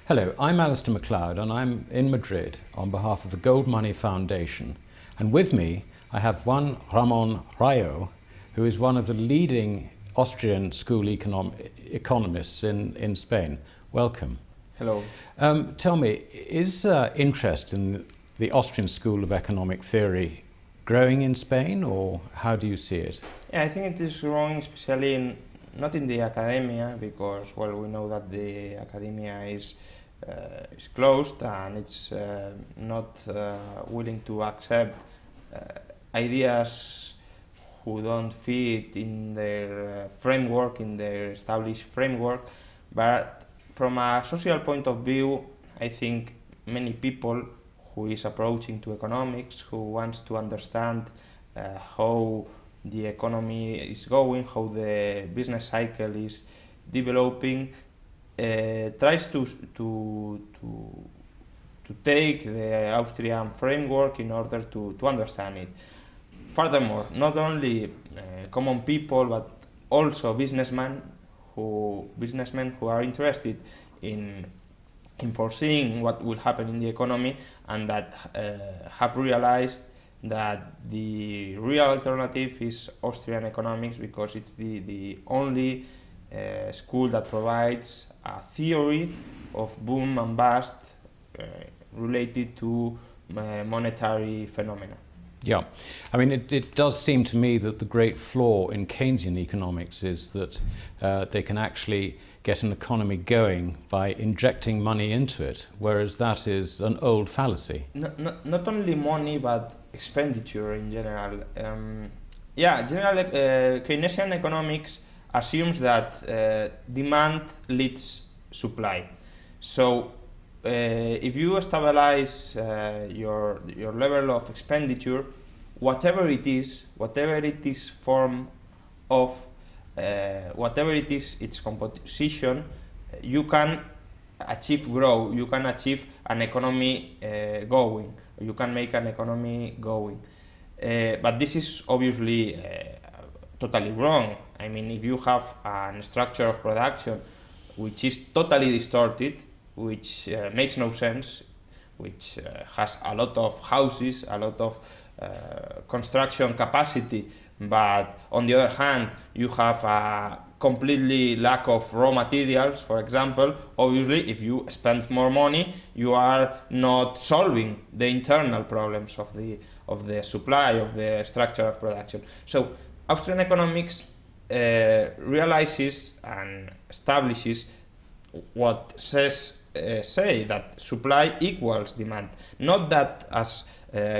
Hello, I'm Alistair MacLeod and I'm in Madrid on behalf of the Gold Money Foundation. And with me I have Juan Ramón Rayo, who is one of the leading Austrian school economists in Spain. Welcome. Hello. Tell me, is interest in the Austrian School of Economic Theory growing in Spain, or how do you see it? Yeah, I think it is growing, especially not in the academia, because well, we know that the academia is closed and it's not willing to accept ideas who don't fit in their framework, in their established framework. But from a social point of view, I think many people who is approaching to economics, who wants to understand how the economy is going, how the business cycle is developing, tries to take the Austrian framework in order to understand it. Furthermore, not only common people but also businessmen who are interested in foreseeing what will happen in the economy, and that have realized that the real alternative is Austrian economics, because it's the only school that provides a theory of boom and bust related to monetary phenomena. Yeah, I mean, it does seem to me that the great flaw in Keynesian economics is that they can actually get an economy going by injecting money into it, whereas that is an old fallacy. Not only money, but expenditure in general. Keynesian economics assumes that demand leads supply. So if you stabilize your level of expenditure, whatever it is form of, whatever it is its composition, you can achieve growth, you can achieve an economy going, you can make an economy going. But this is obviously totally wrong. I mean, if you have a structure of production which is totally distorted, which makes no sense, which has a lot of houses, a lot of construction capacity, but on the other hand you have a completely lack of raw materials, for example, obviously if you spend more money you are not solving the internal problems of the supply, of the structure of production. So Austrian economics realizes and establishes what say that supply equals demand. Not that, as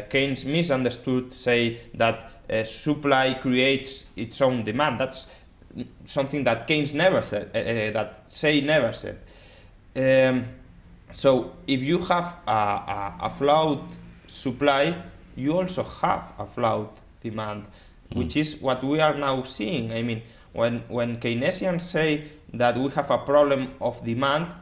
Keynes misunderstood, say that supply creates its own demand. That's something that Keynes never said, never said. So if you have a flawed supply, you also have a flawed demand, which is what we are now seeing. I mean, when Keynesians say that we have a problem of demand,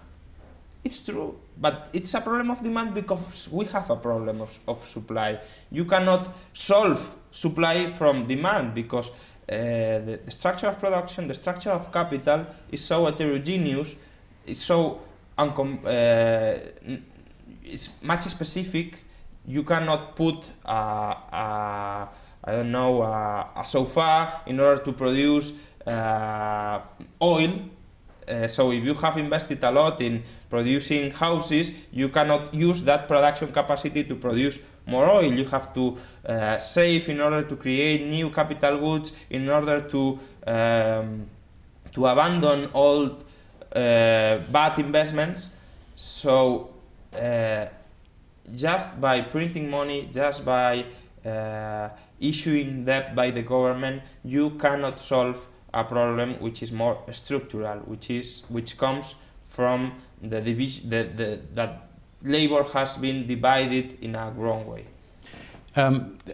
it's true, but it's a problem of demand because we have a problem of supply. You cannot solve supply from demand because the structure of production, the structure of capital is so heterogeneous, it's so it's much specific. You cannot put a sofa in order to produce oil. So if you have invested a lot in producing houses, you cannot use that production capacity to produce more oil. You have to save in order to create new capital goods, in order to abandon old bad investments. So just by printing money, just by issuing debt by the government, you cannot solve a problem which is more structural, which comes from the division that labor has been divided in a wrong way.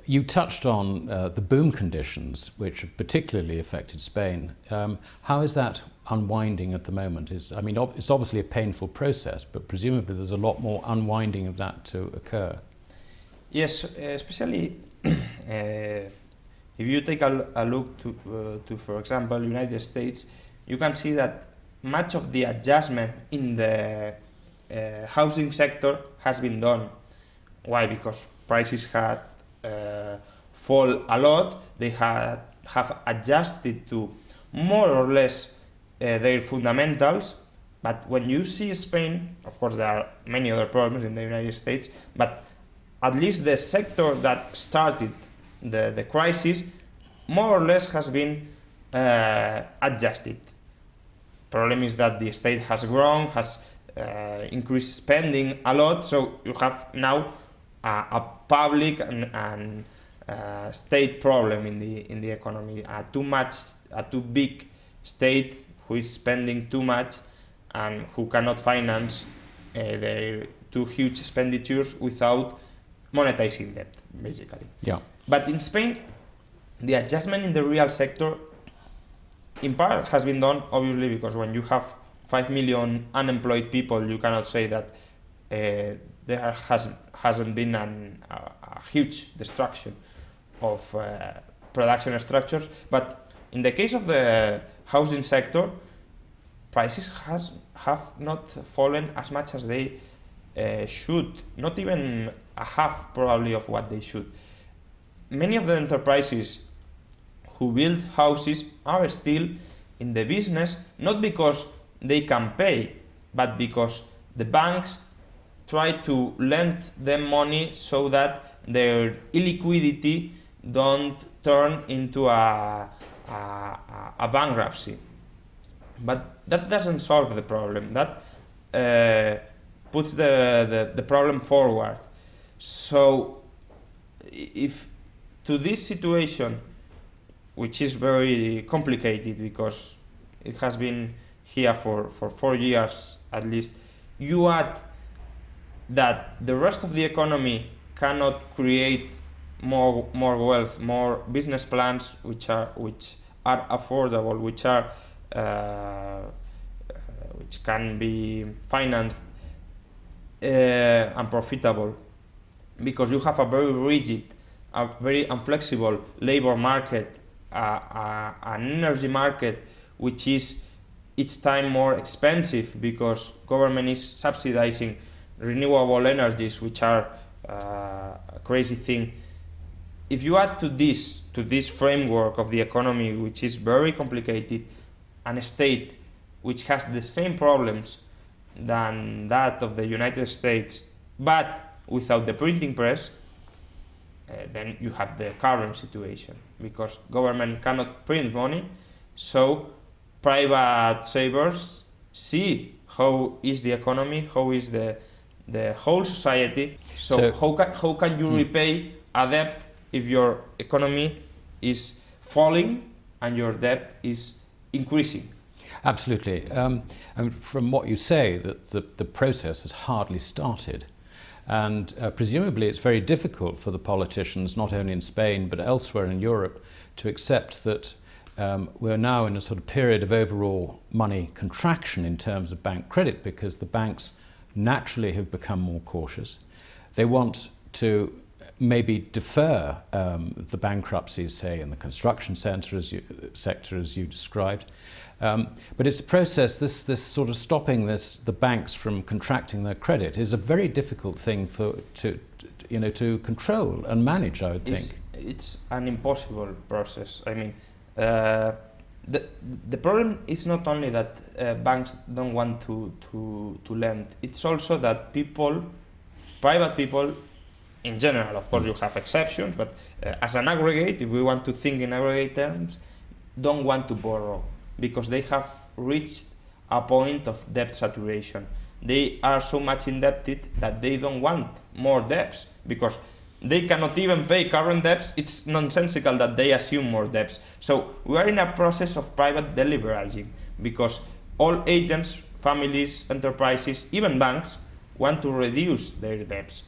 You touched on the boom conditions, which have particularly affected Spain. How is that unwinding at the moment? It's obviously a painful process, but presumably there's a lot more unwinding of that to occur. Yes, especially if you take a look to, for example, United States, you can see that much of the adjustment in the housing sector has been done. Why? Because prices had fall a lot. They have adjusted to more or less their fundamentals. But when you see Spain, of course there are many other problems in the United States, but at least the sector that started the crisis more or less has been adjusted. Problem is that the state has grown, has increased spending a lot, so you have now a public and state problem in the economy. A too big state who is spending too much and who cannot finance their too huge expenditures without monetizing debt, basically. Yeah. But in Spain, the adjustment in the real sector, in part, has been done obviously because when you have 5 million unemployed people, you cannot say that there hasn't been a huge destruction of production structures. But in the case of the housing sector, prices have not fallen as much as they should, not even a half probably of what they should. Many of the enterprises who build houses are still in the business, not because they can pay, but because the banks try to lend them money so that their illiquidity don't turn into a bankruptcy. But that doesn't solve the problem. That puts the problem forward. So if to this situation, which is very complicated because it has been here for 4 years at least, you add that the rest of the economy cannot create more wealth, more business plans which are affordable, which can be financed and profitable, because you have a very rigid, a very inflexible labor market, an energy market which is each time more expensive because government is subsidizing renewable energies, which are a crazy thing. If you add to this framework of the economy, which is very complicated, and a state which has the same problems than that of the United States, but without the printing press, then you have the current situation, because government cannot print money, so private savers see how is the economy, how is the whole society. So how can you repay a debt if your economy is falling and your debt is increasing? Absolutely. And from what you say, that the process has hardly started. And presumably it's very difficult for the politicians, not only in Spain but elsewhere in Europe, to accept that we're now in a sort of period of overall money contraction in terms of bank credit, because the banks naturally have become more cautious. They want to maybe defer the bankruptcies, say, in the construction sector, as you described. But it's a process, this sort of stopping the banks from contracting their credit is a very difficult thing to control and manage, I would think. It's an impossible process. I mean, the problem is not only that banks don't want to lend, it's also that private people in general, of course you have exceptions, but as an aggregate, if we want to think in aggregate terms, don't want to borrow, because they have reached a point of debt saturation. They are so much indebted that they don't want more debts, because they cannot even pay current debts. It's nonsensical that they assume more debts. So we are in a process of private deleveraging, because all agents, families, enterprises, even banks want to reduce their debts.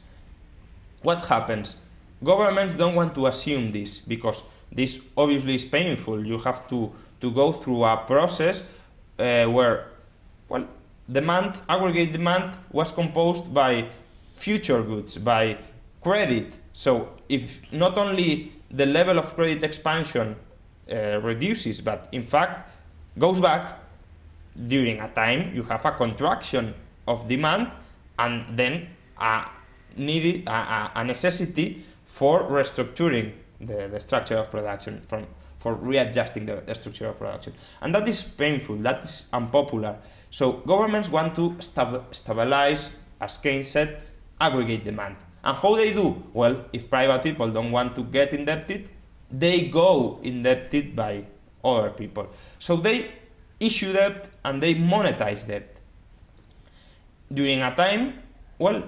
What happens? Governments don't want to assume this, because this obviously is painful. You have to go through a process where, well, aggregate demand was composed by future goods, by credit. So if not only the level of credit expansion reduces, but in fact goes back, during a time you have a contraction of demand, and then a necessity for restructuring the structure of production, for readjusting the structure of production. And that is painful, that is unpopular. So governments want to stabilize, as Keynes said, aggregate demand. And how they do? Well, if private people don't want to get indebted, they go indebted by other people. So they issue debt and they monetize debt. During a time, well,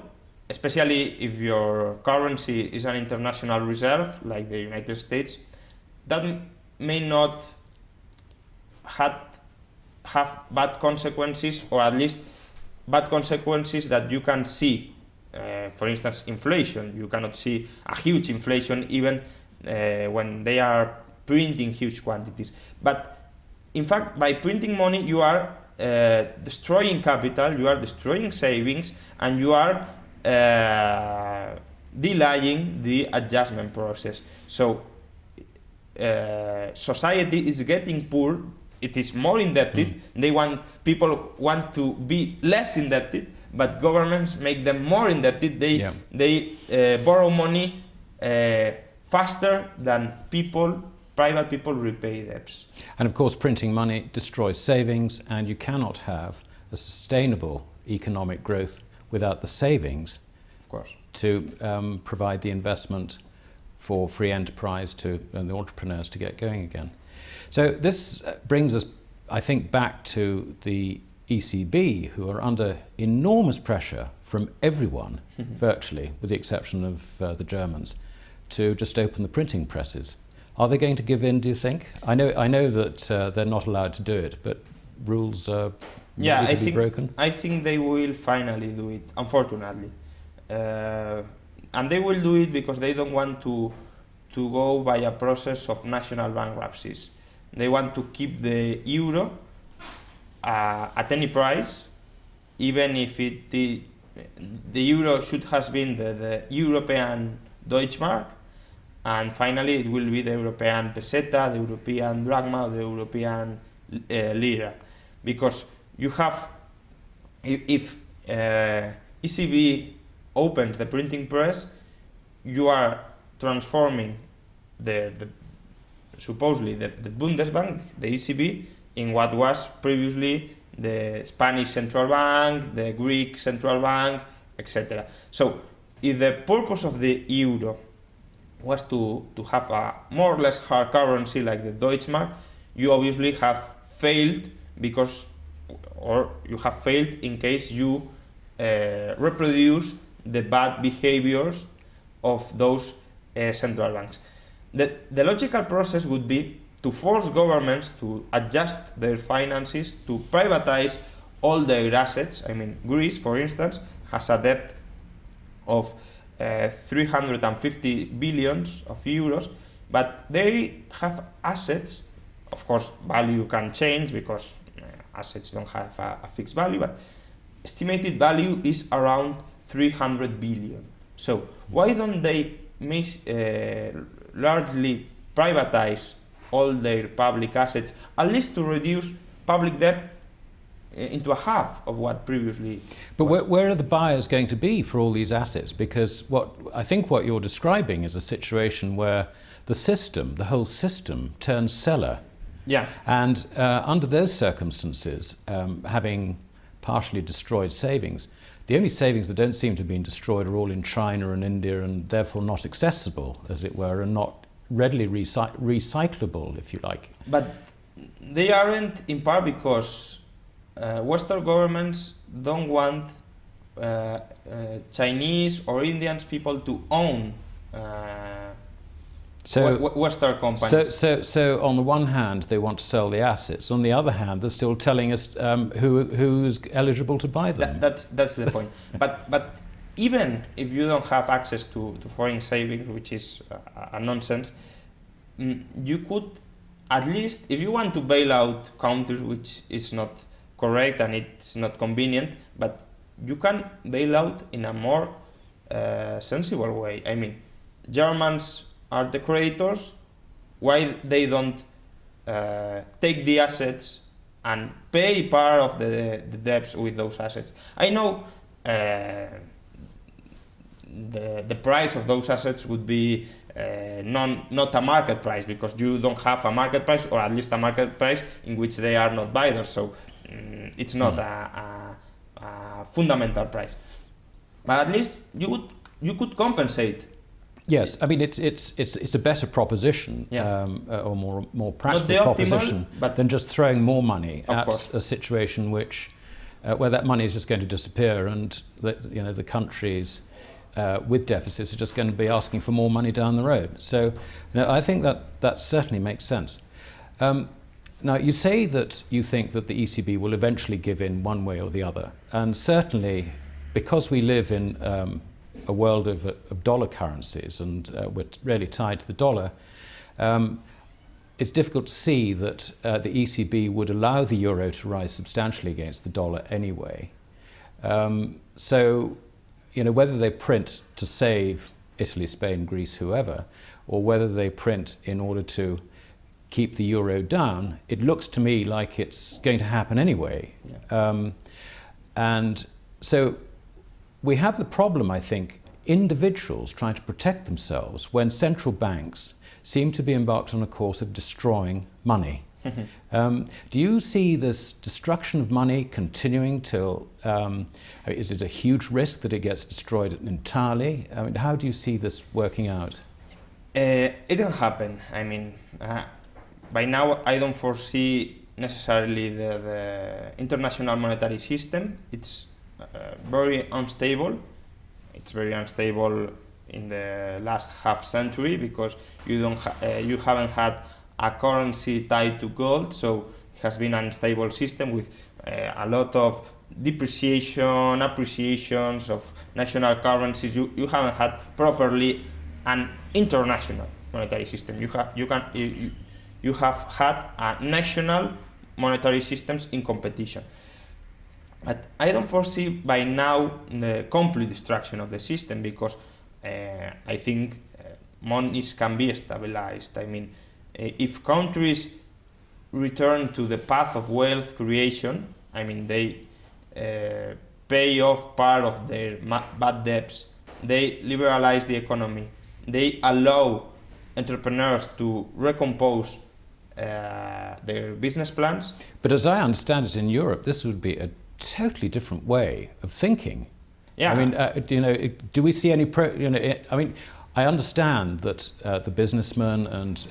especially if your currency is an international reserve, like the United States, that may not have bad consequences, or at least bad consequences that you can see. For instance, inflation. You cannot see a huge inflation even when they are printing huge quantities. But in fact, by printing money, you are destroying capital, you are destroying savings, and you are delaying the adjustment process. So society is getting poor, it is more indebted, people want to be less indebted, but governments make them more indebted. They borrow money faster than private people repay debts. And of course, printing money destroys savings, and you cannot have a sustainable economic growth without the savings, of course, to provide the investment for free enterprise and the entrepreneurs to get going again. So this brings us, I think, back to the ECB, who are under enormous pressure from everyone, virtually, with the exception of the Germans, to just open the printing presses. Are they going to give in, do you think? I know that they're not allowed to do it, but rules are broken. I think they will finally do it, unfortunately. And they will do it because they don't want to go by a process of national bankruptcies. They want to keep the euro at any price, even if the euro should have been the European Deutschmark, and finally it will be the European peseta, the European drachma, the European lira. Because you have, if ECB opens the printing press, you are transforming supposedly the Bundesbank, the ECB, in what was previously the Spanish central bank, the Greek central bank, etc. So if the purpose of the euro was to have a more or less hard currency like the Deutschmark, you obviously have failed you have failed in case you reproduce the bad behaviors of those central banks. The logical process would be to force governments to adjust their finances, to privatize all their assets. I mean, Greece, for instance, has a debt of 350 billions of euros, but they have assets. Of course, value can change because assets don't have a fixed value, but estimated value is around 300 billion. So why don't they largely privatize all their public assets, at least to reduce public debt into a half of what previously But where are the buyers going to be for all these assets? Because I think what you're describing is a situation where the whole system turns seller. Yeah. And under those circumstances, having partially destroyed savings, the only savings that don't seem to have been destroyed are all in China and India, and therefore not accessible, as it were, and not readily recyclable, if you like. But they aren't, in part because Western governments don't want Chinese or Indian people to own Western companies. So on the one hand, they want to sell the assets. On the other hand, they're still telling us who's eligible to buy them. That's the point. But even if you don't have access to foreign savings, which is a nonsense, you could at least, if you want to bail out countries, which is not correct and it's not convenient, but you can bail out in a more sensible way. I mean, Germans are the creditors. Why they don't take the assets and pay part of the debts with those assets? I know the price of those assets would be not a market price, because you don't have a market price, or at least a market price in which they are not buyers. So it's not a fundamental price. But at least you could compensate. Yes, I mean it's a better proposition, or more practical proposition than just throwing more money at a situation where that money is just going to disappear, and the countries with deficits are just going to be asking for more money down the road. So I think that certainly makes sense. Now you say that you think that the ECB will eventually give in one way or the other, and certainly because we live in a world of dollar currencies, and we're really tied to the dollar, it's difficult to see that the ECB would allow the euro to rise substantially against the dollar anyway. So, whether they print to save Italy, Spain, Greece, whoever, or whether they print in order to keep the euro down, it looks to me like it's going to happen anyway. Yeah. And so we have the problem, I think, individuals trying to protect themselves when central banks seem to be embarked on a course of destroying money. Do you see this destruction of money continuing till, is it a huge risk that it gets destroyed entirely? I mean, how do you see this working out? It can happen. I mean, by now I don't foresee necessarily the international monetary system. It's very unstable. It's very unstable in the last half century because you haven't had a currency tied to gold, so it has been an unstable system with a lot of depreciation, appreciations of national currencies. You haven't had properly an international monetary system. You have had a national monetary systems in competition. But I don't foresee by now the complete destruction of the system, because I think monies can be stabilized. I mean, if countries return to the path of wealth creation, I mean, they pay off part of their bad debts, they liberalize the economy, they allow entrepreneurs to recompose their business plans. But as I understand it, in Europe, this would be a totally different way of thinking. Yeah. I mean, do we see any I understand that the businessmen and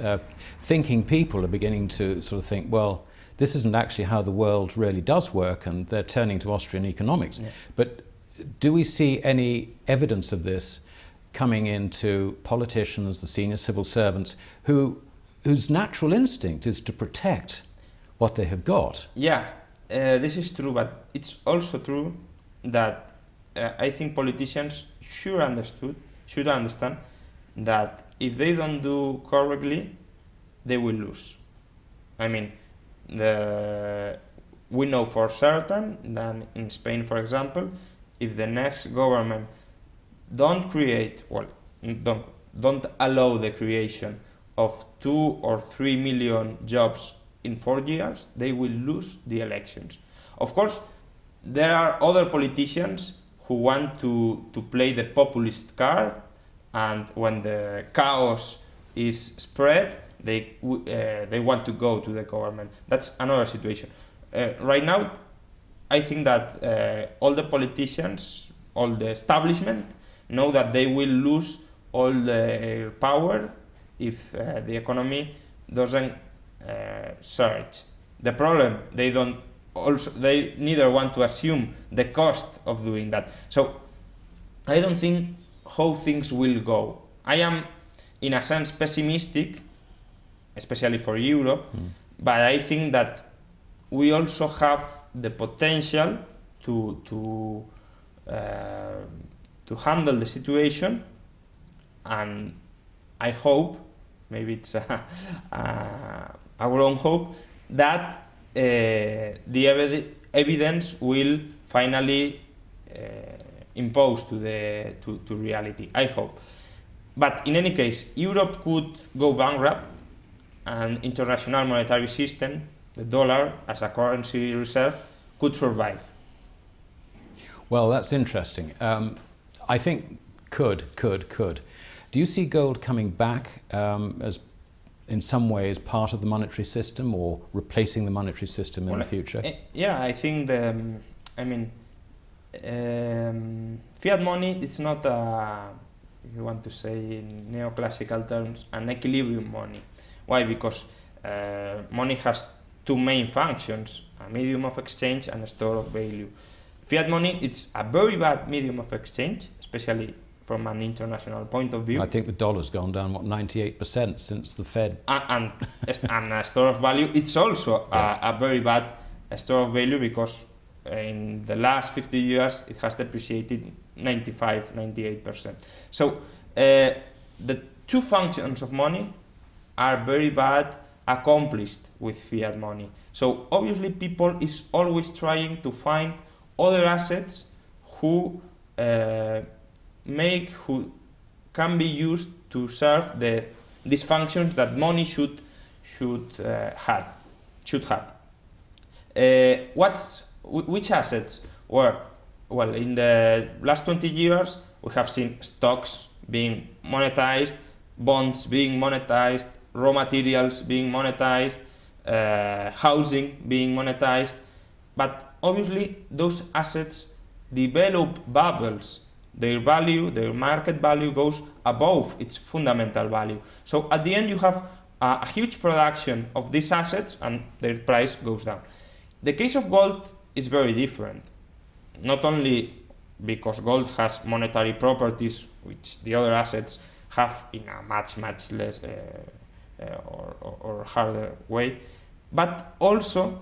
thinking people are beginning to sort of think, well, this isn't actually how the world really does work, and they're turning to Austrian economics. Yeah. But do we see any evidence of this coming into politicians, the senior civil servants, whose natural instinct is to protect what they have got? Yeah, this is true, but it's also true that I think politicians should understand that if they don't do correctly, they will lose. I mean, we know for certain that in Spain, for example, if the next government don't allow the creation of 2 or 3 million jobs in 4 years, they will lose the elections. Of course, there are other politicians who want to play the populist card, and when the chaos is spread, they want to go to the government. That's another situation. Right now, I think that all the politicians, all the establishment, know that they will lose all their power if the economy doesn't surge. The problem, they neither want to assume the cost of doing that. So I don't think how things will go. I am, in a sense, pessimistic, especially for Europe, but I think that we also have the potential to handle the situation, and I hope, maybe it's our own hope, that the evidence will finally impose to reality. I hope. But in any case, Europe could go bankrupt, and international monetary system, the dollar as a currency reserve, could survive. Well, that's interesting. I think could. Do you see gold coming back as in some ways part of the monetary system or replacing the monetary system in the future? Yeah, I think fiat money is not, if you want to say in neoclassical terms, an equilibrium money. Why? Because money has two main functions, a medium of exchange and a store of value. Fiat money, it's a very bad medium of exchange, especially from an international point of view. I think the dollar's gone down, what, 98% since the Fed. And a store of value, it's also a very bad store of value, because in the last 50 years it has depreciated 95-98%. So the two functions of money are very bad accomplished with fiat money. So obviously people is always trying to find other assets who can be used to serve these functions that money should have. Which assets were? Well, in the last 20 years we have seen stocks being monetized, bonds being monetized, raw materials being monetized, housing being monetized, but obviously those assets develop bubbles. Their value, their market value goes above its fundamental value. So at the end you have a huge production of these assets and their price goes down. The case of gold is very different, not only because gold has monetary properties which the other assets have in a much less or harder way, but also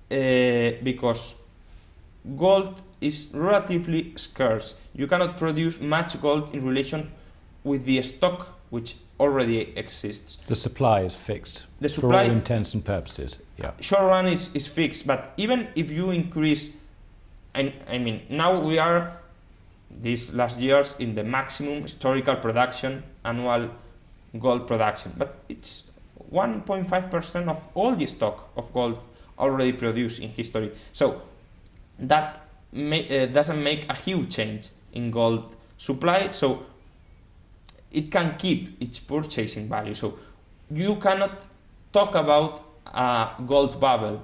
because gold is relatively scarce. You cannot produce much gold in relation with the stock which already exists. The supply is fixed. The supply, for all intents and purposes. Yeah. Short run is fixed, but even if you increase, I mean, now we are these last years in the maximum historical production, annual gold production, but it's 1.5% of all the stock of gold already produced in history. So that doesn't make a huge change in gold supply, so it can keep its purchasing value. So you cannot talk about a gold bubble.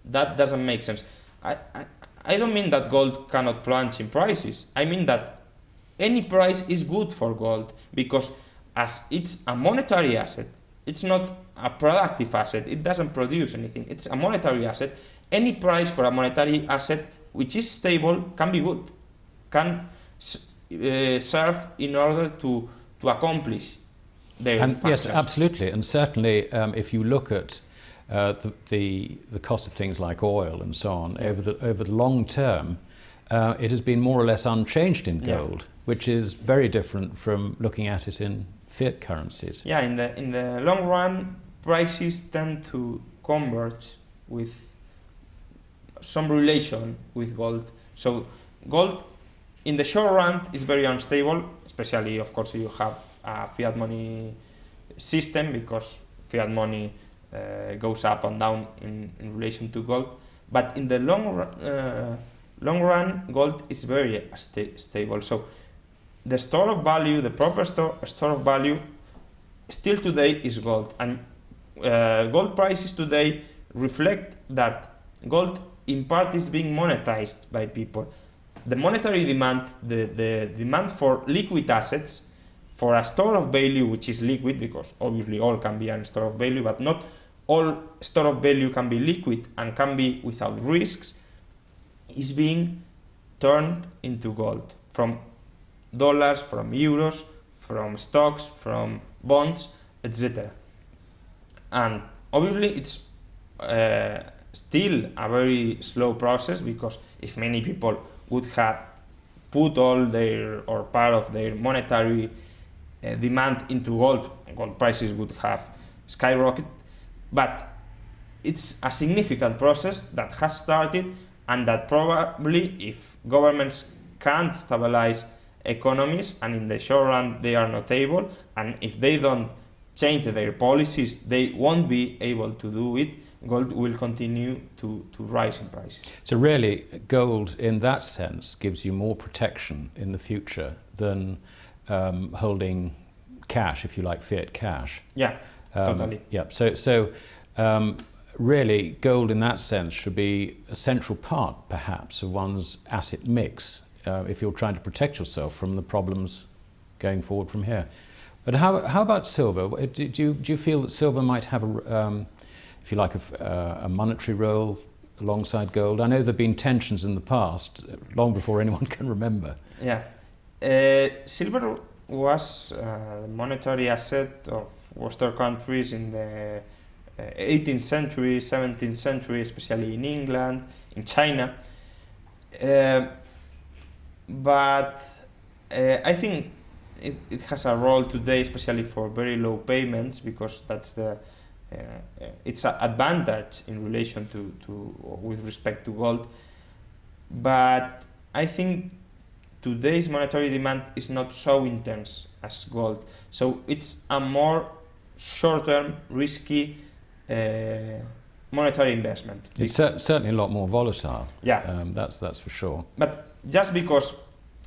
That doesn't make sense. I don't mean that gold cannot plunge in prices. I mean that any price is good for gold, because as it's a monetary asset, it's not a productive asset, it doesn't produce anything, it's a monetary asset. Any price for a monetary asset which is stable can be good, can serve in order to accomplish their functions. Yes, absolutely, and certainly if you look at the cost of things like oil and so on, over the long term, it has been more or less unchanged in gold, which is very different from looking at it in fiat currencies. Yeah, in the long run, prices tend to converge with some relation with gold. So gold in the short run is very unstable, especially of course you have a fiat money system, because fiat money goes up and down in relation to gold. But in the long run, gold is very stable. So the store of value, the proper store of value, still today is gold, and gold prices today reflect that gold in part is being monetized by people. The monetary demand, the demand for liquid assets, for a store of value which is liquid, because obviously all can be a store of value, but not all store of value can be liquid and can be without risks, is being turned into gold from dollars, from euros, from stocks, from bonds, etc. And obviously it's still a very slow process, because if many people would have put all their or part of their monetary demand into gold, gold prices would have skyrocketed. But it's a significant process that has started, and that probably, if governments can't stabilize economies, and in the short run they are not able, and if they don't change their policies, they won't be able to do it, gold will continue to rise in prices. So really, gold in that sense gives you more protection in the future than holding cash, if you like, fiat cash. Yeah, totally. Yeah. So really, gold in that sense should be a central part, perhaps, of one's asset mix if you're trying to protect yourself from the problems going forward from here. But how about silver? Do you feel that silver might have if you like, a monetary role alongside gold? I know there have been tensions in the past, long before anyone can remember. Yeah. Silver was the monetary asset of Western countries in the 18th century, 17th century, especially in England, in China. But I think it has a role today, especially for very low payments, because that's the it's an advantage in relation to with respect to gold. But I think today's monetary demand is not so intense as gold, so it's a more short-term, risky monetary investment. It's certainly a lot more volatile. Yeah, that's for sure. But just because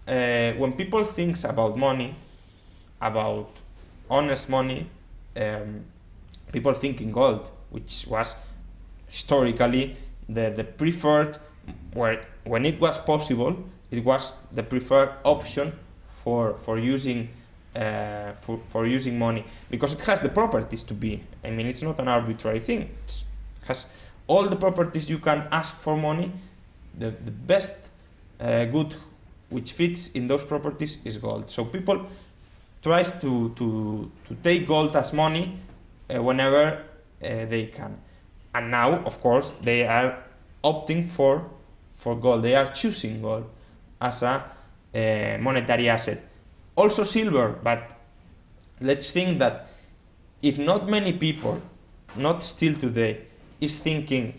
when people think about money, about honest money, people think in gold, which was historically the preferred, when it was possible, it was the preferred option for using for using money, because it has the properties to be. I mean, it's not an arbitrary thing. It has all the properties you can ask for money. The best good which fits in those properties is gold. So people tries to take gold as money whenever they can. And now, of course, they are opting for gold. They are choosing gold as a monetary asset. Also silver, but let's think that if not many people, not still today, is thinking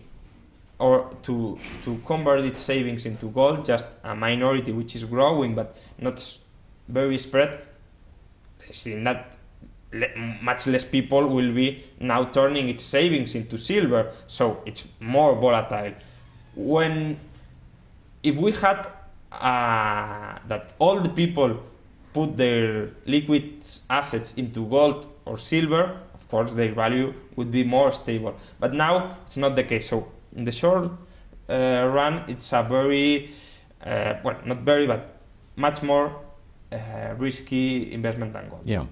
or to convert its savings into gold, just a minority which is growing but not very spread, I think that much less people will be now turning its savings into silver, so it's more volatile. If we had that all the people put their liquid assets into gold or silver, of course their value would be more stable. But now it's not the case. So in the short run, it's a very, well, not very, but much more risky investment than gold. Yeah.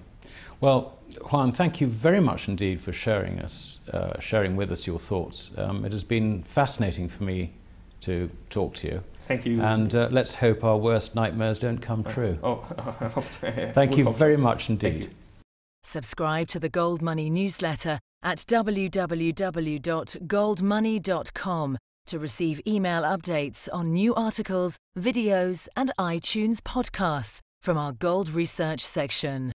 Well, Juan, thank you very much indeed for sharing with us your thoughts. It has been fascinating for me to talk to you. Thank you. And let's hope our worst nightmares don't come true. Thank you very much indeed. Subscribe to the Gold Money newsletter at www.goldmoney.com to receive email updates on new articles, videos, and iTunes podcasts from our Gold Research section.